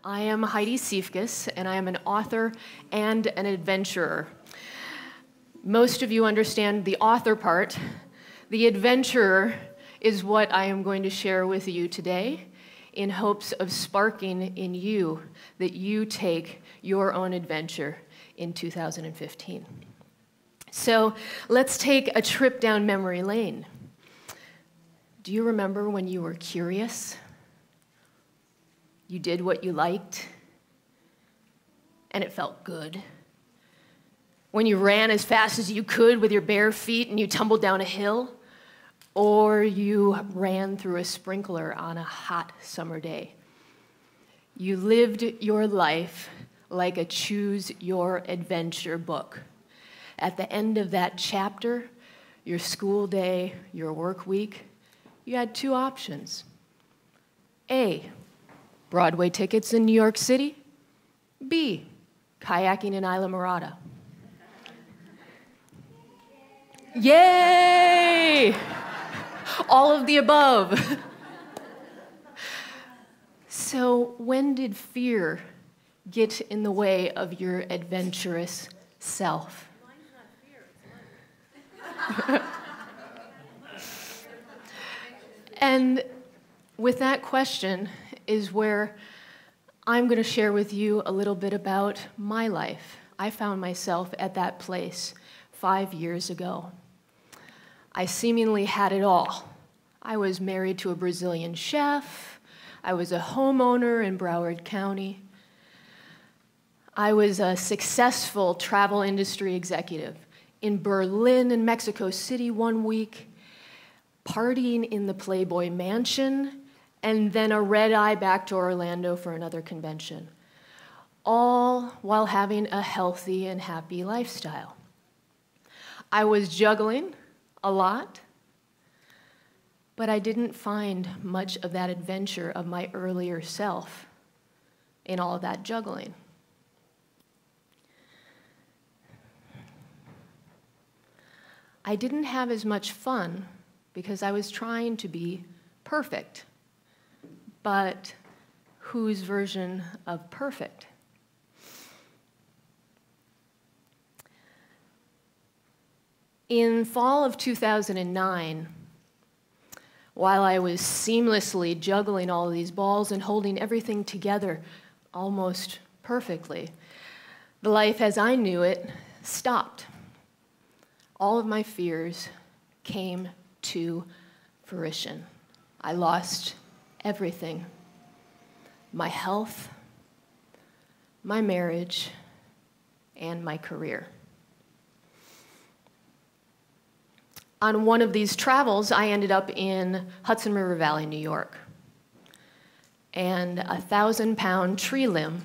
I am Heidi Siefkas, and I am an author and an adventurer. Most of you understand the author part. The adventurer is what I am going to share with you today in hopes of sparking in you that you take your own adventure in 2015. So let's take a trip down memory lane. Do you remember when you were curious? You did what you liked, and it felt good. When you ran as fast as you could with your bare feet and you tumbled down a hill, or you ran through a sprinkler on a hot summer day. You lived your life like a choose your adventure book. At the end of that chapter, your school day, your work week, you had two options. A, Broadway tickets in New York City. B, kayaking in Isla Morada. Yay! All of the above. So when did fear get in the way of your adventurous self? And with that question is where I'm going to share with you a little bit about my life. I found myself at that place 5 years ago. I seemingly had it all. I was married to a Brazilian chef. I was a homeowner in Broward County. I was a successful travel industry executive in Berlin and Mexico City one week, partying in the Playboy Mansion, and then a red-eye back to Orlando for another convention, all while having a healthy and happy lifestyle. I was juggling a lot, but I didn't find much of that adventure of my earlier self in all of that juggling. I didn't have as much fun because I was trying to be perfect. But whose version of perfect? In fall of 2009, while I was seamlessly juggling all of these balls and holding everything together almost perfectly, the life as I knew it stopped. All of my fears came to fruition. I lost everything. My health, my marriage, and my career. On one of these travels, I ended up in Hudson River Valley, New York. And a 1,000-pound tree limb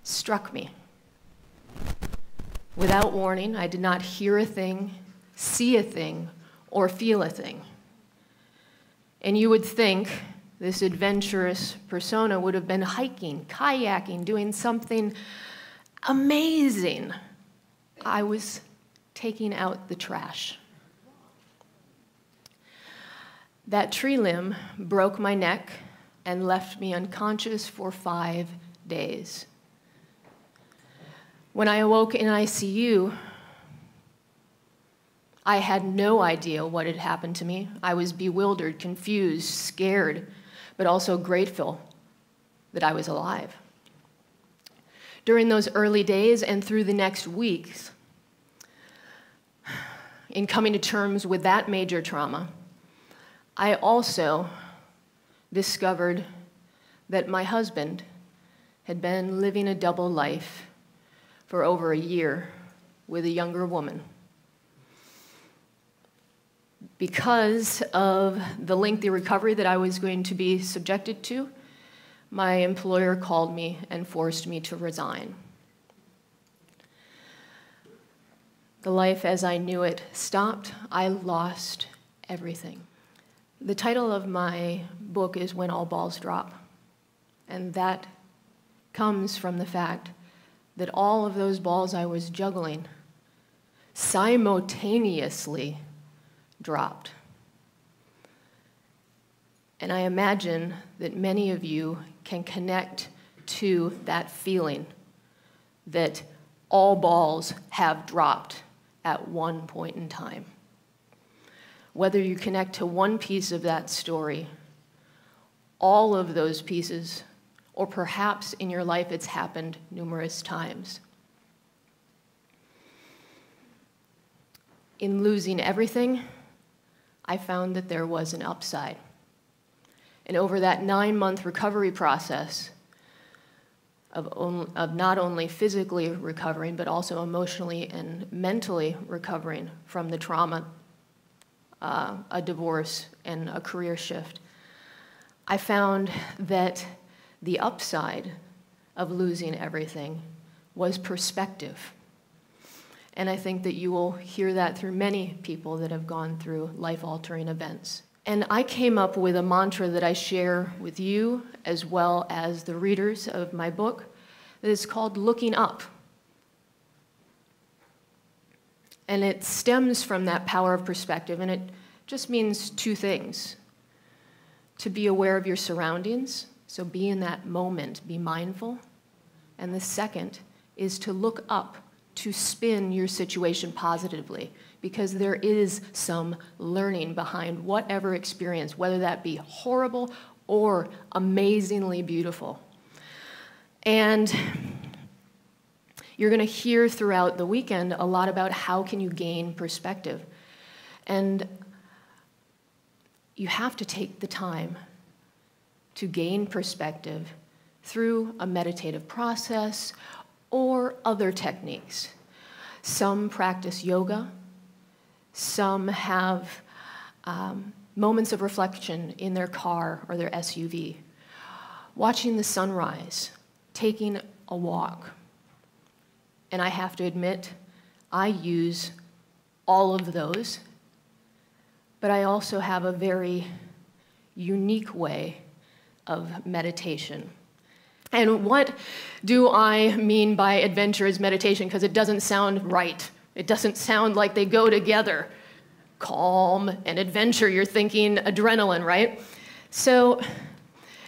struck me. Without warning, I did not hear a thing, see a thing, or feel a thing. And you would think this adventurous persona would have been hiking, kayaking, doing something amazing. I was taking out the trash. That tree limb broke my neck and left me unconscious for 5 days. When I awoke in ICU, I had no idea what had happened to me. I was bewildered, confused, scared, but also grateful that I was alive. During those early days and through the next weeks, in coming to terms with that major trauma, I also discovered that my husband had been living a double life for over a year with a younger woman. Because of the lengthy recovery that I was going to be subjected to, my employer called me and forced me to resign. The life as I knew it stopped. I lost everything. The title of my book is When All Balls Drop, and that comes from the fact that all of those balls I was juggling simultaneously dropped. And I imagine that many of you can connect to that feeling that all balls have dropped at one point in time. Whether you connect to one piece of that story, all of those pieces, or perhaps in your life it's happened numerous times. In losing everything, I found that there was an upside. And over that 9-month recovery process of not only physically recovering, but also emotionally and mentally recovering from the trauma, a divorce, and a career shift, I found that the upside of losing everything was perspective. And I think that you will hear that through many people that have gone through life-altering events. And I came up with a mantra that I share with you as well as the readers of my book that is called looking up. And it stems from that power of perspective, and it just means two things. To be aware of your surroundings, so be in that moment, be mindful. And the second is to look up, to spin your situation positively, because there is some learning behind whatever experience, whether that be horrible or amazingly beautiful. And you're going to hear throughout the weekend a lot about how can you gain perspective. And you have to take the time to gain perspective through a meditative process or other techniques. Some practice yoga. Some have moments of reflection in their car or their SUV, watching the sunrise, taking a walk. And I have to admit, I use all of those, but I also have a very unique way of meditation. And what do I mean by adventurous meditation? Because it doesn't sound right. It doesn't sound like they go together. Calm and adventure, you're thinking adrenaline, right? So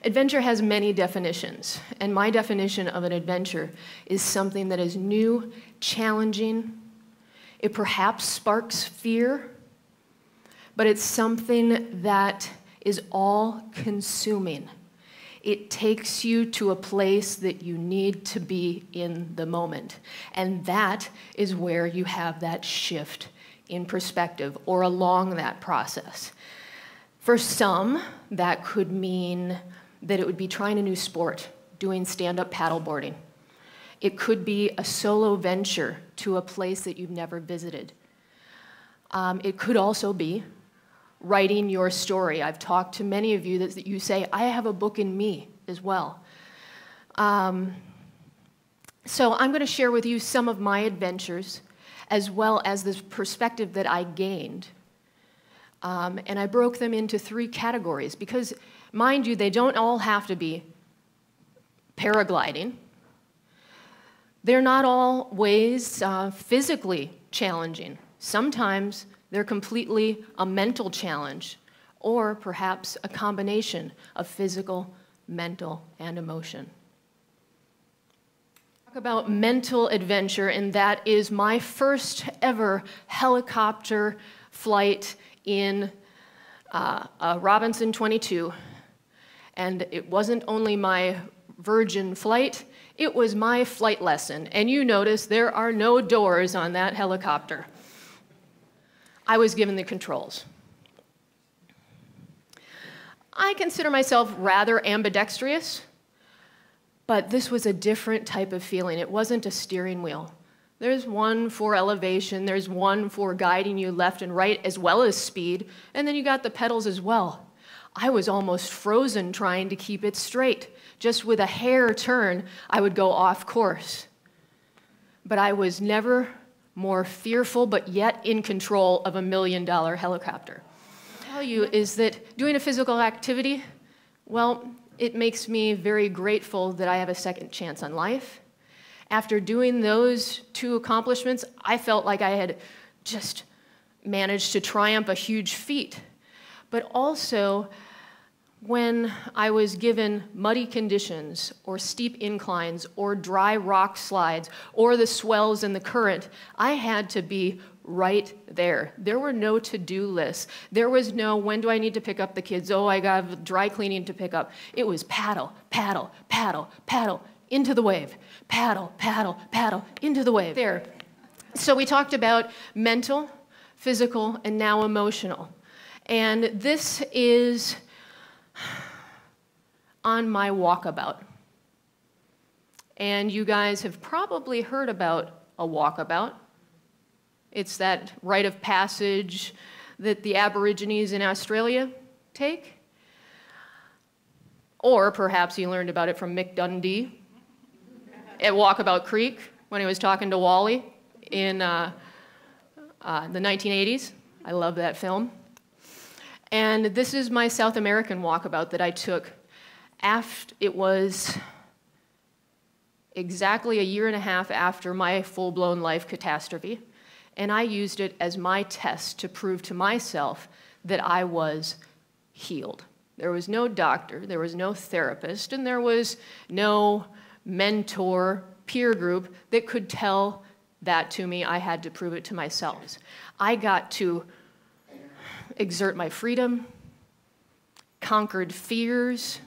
adventure has many definitions. And my definition of an adventure is something that is new, challenging. It perhaps sparks fear, but it's something that is all-consuming. It takes you to a place that you need to be in the moment. And that is where you have that shift in perspective or along that process. For some, that could mean that it would be trying a new sport, doing stand-up paddleboarding. It could be a solo venture to a place that you've never visited. It could also be writing your story. I've talked to many of you that you say, I have a book in me as well. So I'm going to share with you some of my adventures as well as this perspective that I gained. And I broke them into 3 categories because, mind you, they don't all have to be paragliding. They're not always physically challenging. Sometimes they're completely a mental challenge, or perhaps a combination of physical, mental, and emotion. Talk about mental adventure, and that is my first ever helicopter flight in a Robinson 22. And it wasn't only my virgin flight, it was my flight lesson. And you notice there are no doors on that helicopter. I was given the controls. I consider myself rather ambidextrous, but this was a different type of feeling. It wasn't a steering wheel. There's one for elevation, there's one for guiding you left and right, as well as speed, and then you got the pedals as well. I was almost frozen trying to keep it straight. Just with a hair turn, I would go off course. But I was never more fearful, but yet in control of $1 million helicopter. What I'll tell you is that doing a physical activity, well, it makes me very grateful that I have a second chance on life. After doing those 2 accomplishments, I felt like I had just managed to triumph a huge feat. But also, when I was given muddy conditions or steep inclines or dry rock slides or the swells in the current, I had to be right there. There were no to-do lists. There was no, when do I need to pick up the kids? Oh, I got dry cleaning to pick up. It was paddle, paddle, paddle, paddle, into the wave. Paddle, paddle, paddle, into the wave. There. So we talked about mental, physical, and now emotional. And this is on my walkabout. And you guys have probably heard about a walkabout. It's that rite of passage that the Aborigines in Australia take. Or perhaps you learned about it from Mick Dundee at Walkabout Creek when he was talking to Wally in the 1980s. I love that film. And this is my South American walkabout that I took after it was exactly a year and a half after my full-blown life catastrophe. And I used it as my test to prove to myself that I was healed. There was no doctor, there was no therapist, and there was no mentor, peer group that could tell that to me. I had to prove it to myself. I got to exert my freedom, conquered fears,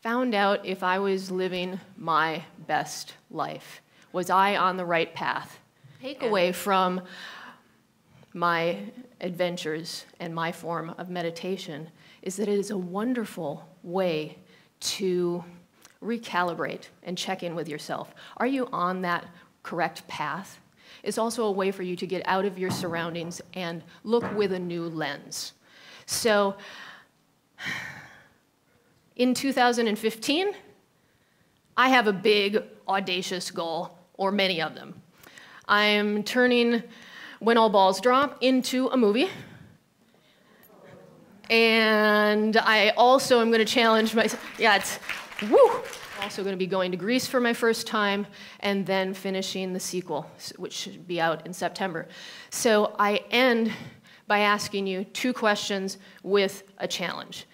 found out if I was living my best life. Was I on the right path? Takeaway from my adventures and my form of meditation is that it is a wonderful way to recalibrate and check in with yourself. Are you on that correct path? It's also a way for you to get out of your surroundings and look with a new lens. So in 2015, I have a big, audacious goal, or many of them. I am turning When All Balls Drop into a movie. And I also am going to challenge myself. Yeah, it's woo! Also going to be going to Greece for my first time and then finishing the sequel, which should be out in September. So I end by asking you 2 questions with a challenge.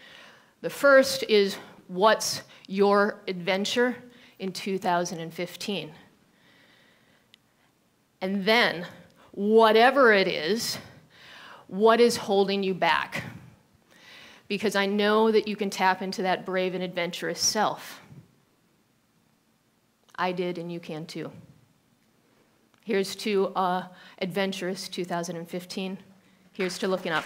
The first is, what's your adventure in 2015? And then, whatever it is, what is holding you back? Because I know that you can tap into that brave and adventurous self. I did, and you can too. Here's to Adventurous 2015. Here's to looking up.